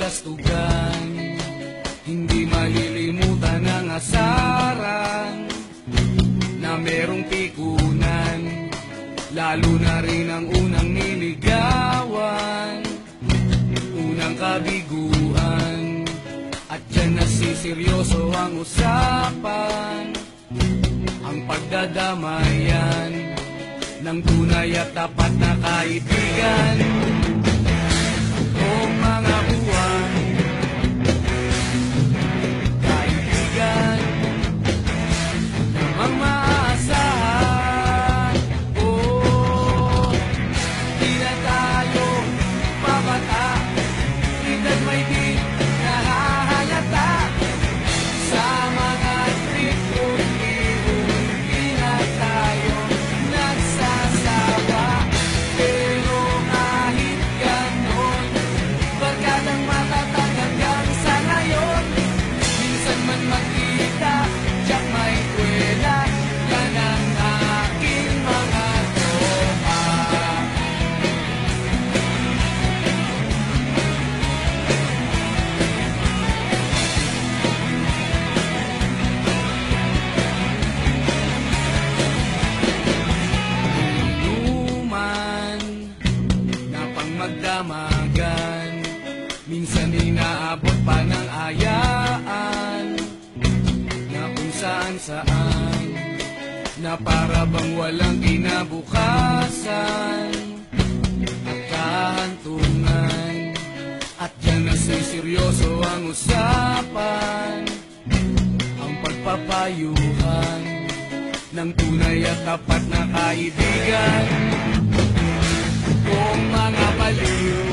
kastugan. Hindi malilimutan ang asaran na merong pikunan, lalo na rin ang unang niligawan, unang kabiguan. At dyan nasiseryoso ang usapan, ang pagdadamayan ng tunay at tapat na kaibigan. Tatlong mga buwan, kaibigan, namang maaasahan. Oh, di na tayo mabata, tignan may di nahahalata sa mga tripong di na tayo nagsasawa. Pero kahit ganon, barkadang matatag hanggang sa ngayon. Minsan man magkita, tiyak may kwela, yan ang aking mga tropa. Inuman na pang magdamagan, minsan inaabot pa ng ayaan, na kung saan na para bang walang kinabukasan at kahantungan. At yan na seryoso ang usapan, ang pagpapayuhan ng tunay at tapat na kaibigan. Kung mga baliw